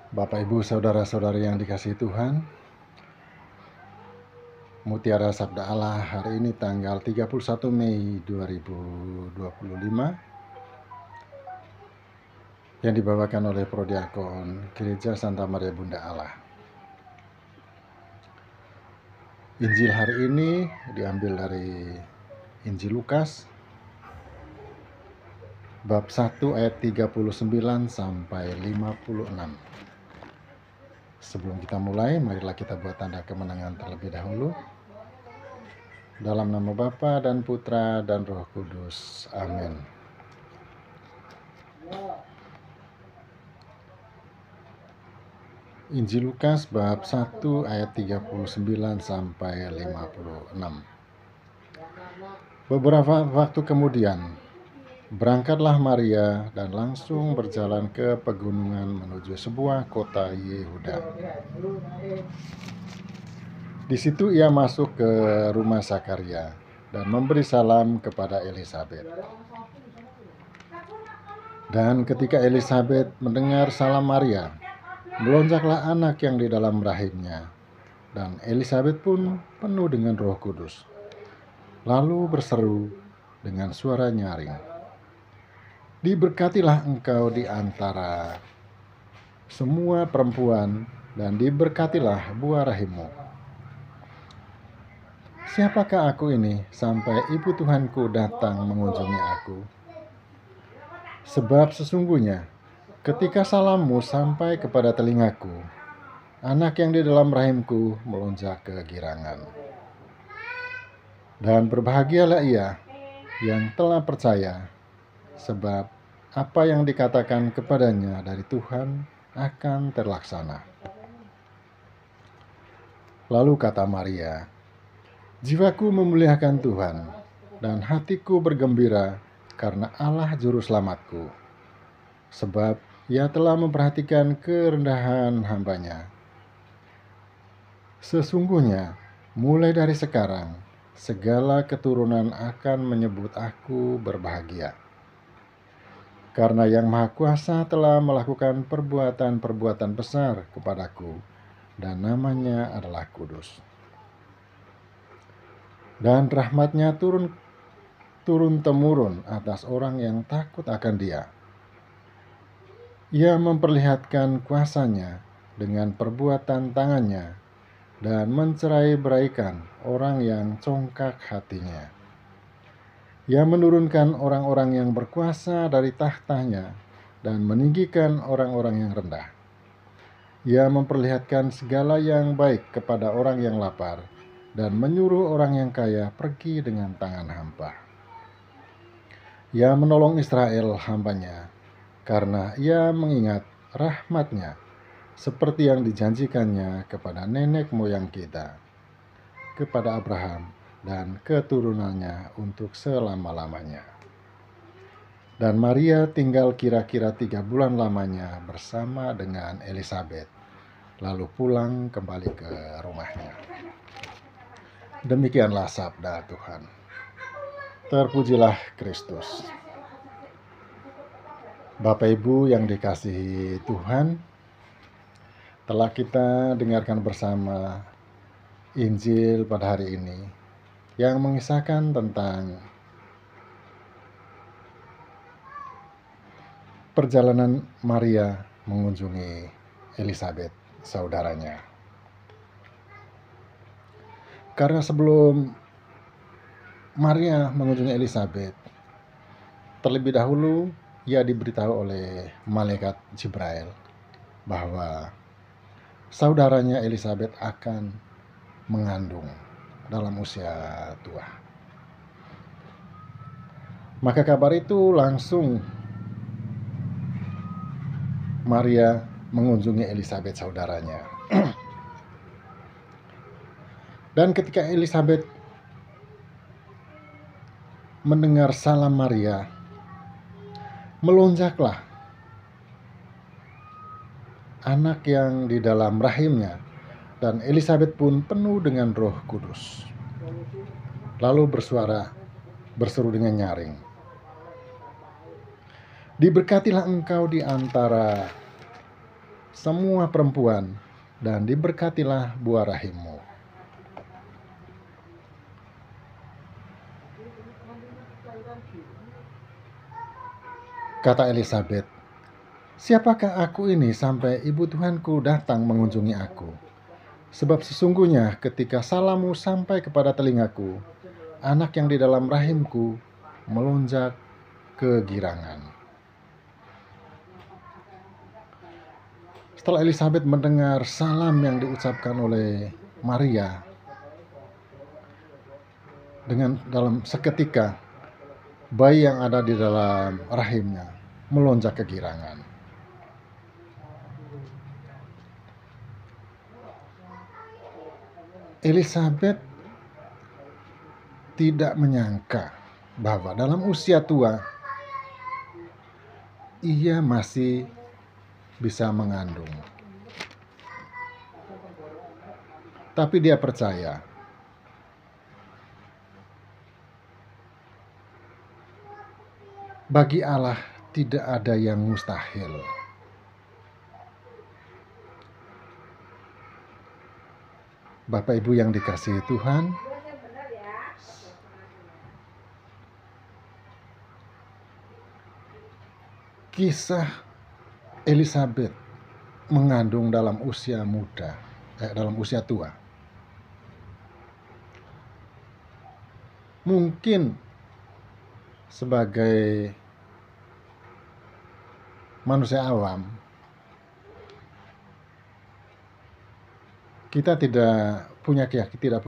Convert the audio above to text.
Bapak, Ibu, Saudara-saudari yang dikasihi Tuhan, Mutiara Sabda Allah hari ini tanggal 31 Mei 2025 yang dibawakan oleh Prodiakon Gereja Santa Maria Bunda Allah. Injil hari ini diambil dari Injil Lukas bab 1 ayat 39 sampai 56. Sebelum kita mulai, marilah kita buat tanda kemenangan terlebih dahulu. Dalam nama Bapa dan Putra dan Roh Kudus. Amin. Injil Lukas bab 1 ayat 39 sampai 56. Beberapa waktu kemudian, berangkatlah Maria dan langsung berjalan ke pegunungan menuju sebuah kota Yehuda. Di situ ia masuk ke rumah Zakaria dan memberi salam kepada Elisabet. Dan ketika Elisabet mendengar salam Maria, melonjaklah anak yang di dalam rahimnya, dan Elisabet pun penuh dengan Roh Kudus. Lalu berseru dengan suara nyaring, "Diberkatilah engkau di antara semua perempuan, dan diberkatilah buah rahimmu. Siapakah aku ini sampai ibu Tuhanku datang mengunjungi aku? Sebab sesungguhnya ketika salammu sampai kepada telingaku, anak yang di dalam rahimku melonjak kegirangan. Dan berbahagialah ia yang telah percaya, sebab apa yang dikatakan kepadanya dari Tuhan akan terlaksana." Lalu kata Maria, "Jiwaku memuliakan Tuhan, dan hatiku bergembira karena Allah Juru Selamatku, sebab Ia telah memperhatikan kerendahan hamba-Nya. Sesungguhnya, mulai dari sekarang, segala keturunan akan menyebut aku berbahagia. Karena Yang Maha Kuasa telah melakukan perbuatan-perbuatan besar kepadaku, dan namanya adalah kudus. Dan rahmat-Nya turun-temurun atas orang yang takut akan Dia. Ia memperlihatkan kuasa-Nya dengan perbuatan tangan-Nya, dan mencerai-beraikan orang yang congkak hatinya. Ia menurunkan orang-orang yang berkuasa dari takhta-Nya dan meninggikan orang-orang yang rendah. Ia memperlihatkan segala yang baik kepada orang yang lapar, dan menyuruh orang yang kaya pergi dengan tangan hampa. Ia menolong Israel hamba-Nya, karena Ia mengingat rahmat-Nya, seperti yang dijanjikannya kepada nenek moyang kita, kepada Abraham dan keturunannya untuk selama-lamanya." Dan Maria tinggal kira-kira 3 bulan lamanya bersama dengan Elisabet, lalu pulang kembali ke rumahnya. Demikianlah sabda Tuhan. Terpujilah Kristus. Bapak, Ibu yang dikasihi Tuhan, telah kita dengarkan bersama Injil pada hari ini yang mengisahkan tentang perjalanan Maria mengunjungi Elisabet, saudaranya. Karena sebelum Maria mengunjungi Elisabet, terlebih dahulu ia diberitahu oleh malaikat Jibril bahwa saudaranya Elisabet akan mengandung dalam usia tua. Maka kabar itu langsung Maria mengunjungi Elisabet, saudaranya. Dan ketika Elisabet mendengar salam Maria, melonjaklah anak yang di dalam rahimnya, dan Elisabet pun penuh dengan Roh Kudus. Lalu berseru dengan nyaring, "Diberkatilah engkau di antara semua perempuan, dan diberkatilah buah rahimmu. Kata Elisabet, "Siapakah aku ini sampai ibu Tuhanku datang mengunjungi aku? Sebab sesungguhnya ketika salammu sampai kepada telingaku, anak yang di dalam rahimku melonjak kegirangan." Setelah Elisabet mendengar salam yang diucapkan oleh Maria, dalam seketika bayi yang ada di dalam rahimnya melonjak kegirangan. Elisabet tidak menyangka bahwa dalam usia tua ia masih bisa mengandung. Tapi dia percaya bagi Allah tidak ada yang mustahil. Bapak Ibu yang dikasihi Tuhan, kisah Elisabet mengandung dalam usia muda, dalam usia tua, mungkin sebagai manusia awam kita tidak punya keyakinan,